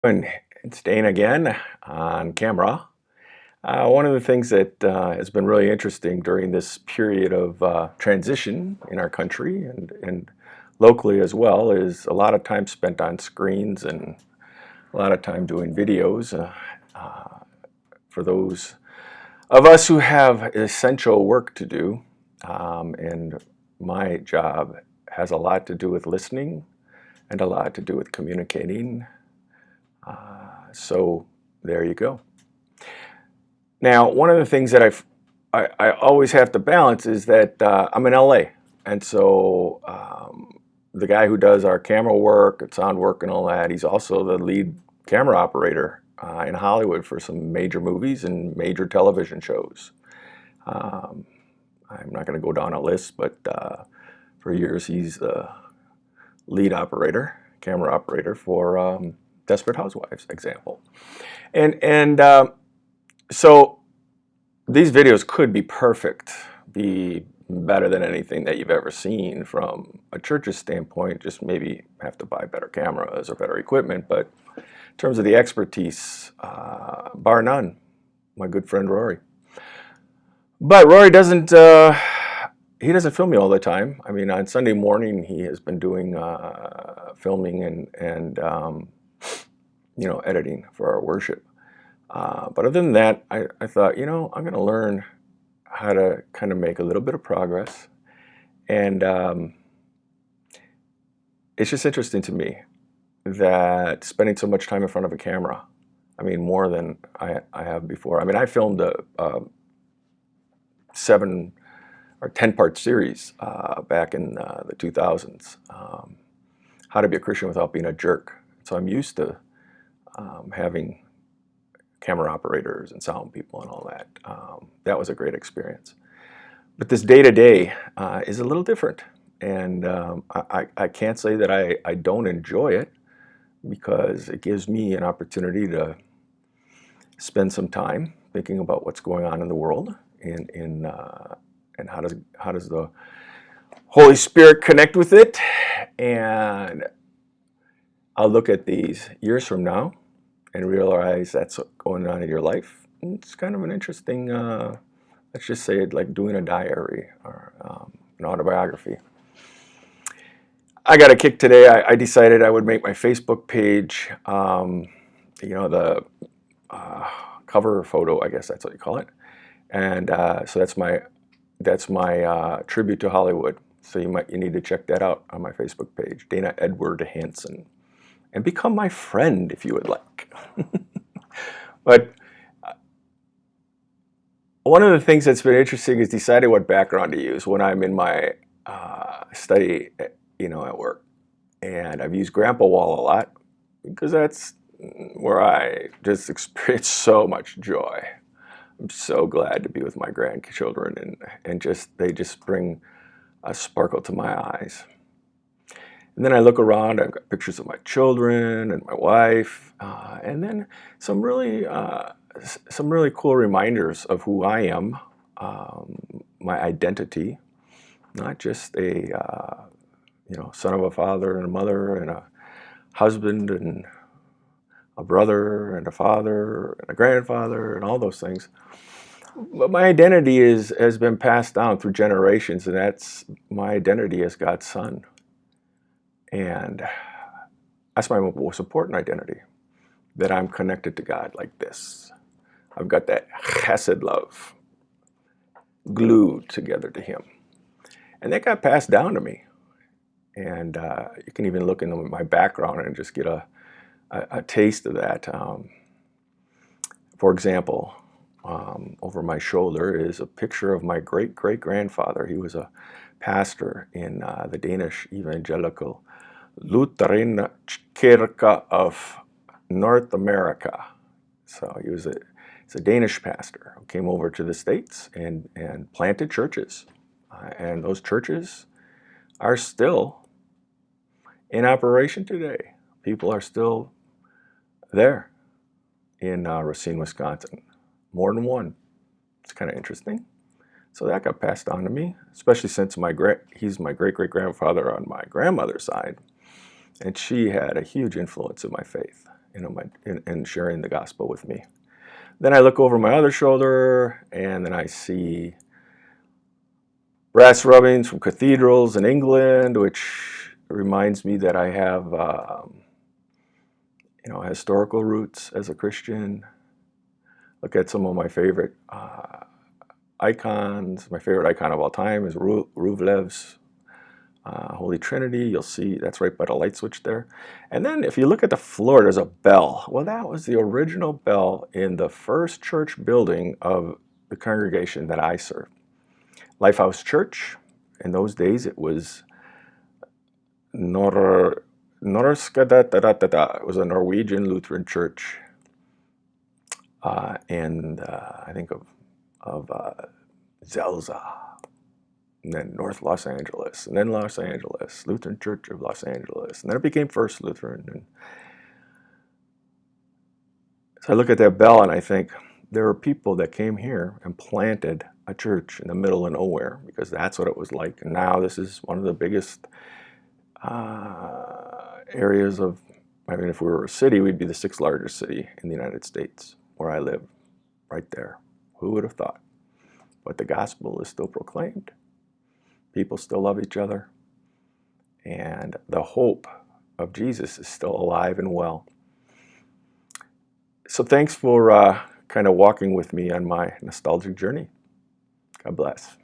And it's Dane again on camera. One of the things that has been really interesting during this period of transition in our country and locally as well is a lot of time spent on screens and a lot of time doing videos. For those of us who have essential work to do, and my job has a lot to do with listening and a lot to do with communicating. So there you go. Now, one of the things that I always have to balance is that I'm in LA, and so the guy who does our camera work and sound work and all that, he's also the lead camera operator in Hollywood for some major movies and major television shows. I'm not going to go down a list, but for years he's the lead operator, camera operator for Desperate Housewives, example. And so these videos could be perfect, be better than anything that you've ever seen from a church's standpoint, just maybe have to buy better cameras or better equipment. But in terms of the expertise, bar none, my good friend Rory. But Rory doesn't, he doesn't film me all the time. I mean, on Sunday morning, he has been doing filming and editing for our worship. But other than that, I thought, I'm going to learn how to kind of make a little bit of progress. And it's just interesting to me that spending so much time in front of a camera, I mean, more than I have before. I mean, I filmed a 7 or 10-part series back in the 2000s, How to Be a Christian Without Being a Jerk. So I'm used to having camera operators and sound people and all that. That was a great experience. But this day-to-day is a little different. And I can't say that I don't enjoy it, because it gives me an opportunity to spend some time thinking about what's going on in the world and how does the Holy Spirit connect with it. And I'll look at these years from now and realize that's what's going on in your life. It's kind of an interesting, let's just say it like doing a diary or an autobiography. I got a kick today. I decided I would make my Facebook page, the cover photo, I guess that's what you call it. And so that's my tribute to Hollywood. So you need to check that out on my Facebook page, Dana Edward Hansen, and become my friend if you would like. But one of the things that's been interesting is deciding what background to use when I'm in my study, at work. And I've used Grandpa Wall a lot because that's where I just experience so much joy. I'm so glad to be with my grandchildren, and they just bring a sparkle to my eyes. And then I look around, I've got pictures of my children and my wife, and then some really cool reminders of who I am, my identity, not just a son of a father and a mother and a husband and a brother and a father and a grandfather and all those things. But my identity has been passed down through generations, and that's my identity as God's son. And that's my most important identity, that I'm connected to God like this. I've got that chesed love glued together to him. And that got passed down to me. And you can even look into my background and just get a taste of that. For example, over my shoulder is a picture of my great-great-grandfather. He was a pastor in the Danish Evangelical Lutheran Kirke of North America. So he's a Danish pastor who came over to the States and planted churches. And those churches are still in operation today. People are still there in Racine, Wisconsin. More than one. It's kind of interesting. So that got passed on to me, especially since he's my great-great-grandfather on my grandmother's side. And she had a huge influence in my faith. in sharing the gospel with me. Then I look over my other shoulder, and then I see brass rubbings from cathedrals in England, which reminds me that I have historical roots as a Christian. Look at some of my favorite icons. My favorite icon of all time is Ruvrev's Holy Trinity. You'll see that's right by the light switch there. And then if you look at the floor, there's a bell. Well, that was the original bell in the first church building of the congregation that I served. Lifehouse Church. In those days, it was Norskadatatata. It was a Norwegian Lutheran church. And I think of Zelza, and then North Los Angeles, and then Los Angeles, Lutheran Church of Los Angeles, and then it became First Lutheran. And so I look at that bell and I think there are people that came here and planted a church in the middle of nowhere, because that's what it was like. And now this is one of the biggest areas of, if we were a city, we'd be the 6th largest city in the United States, where I live, right there. Who would have thought? But the gospel is still proclaimed. People still love each other. And the hope of Jesus is still alive and well. So thanks for kind of walking with me on my nostalgic journey. God bless.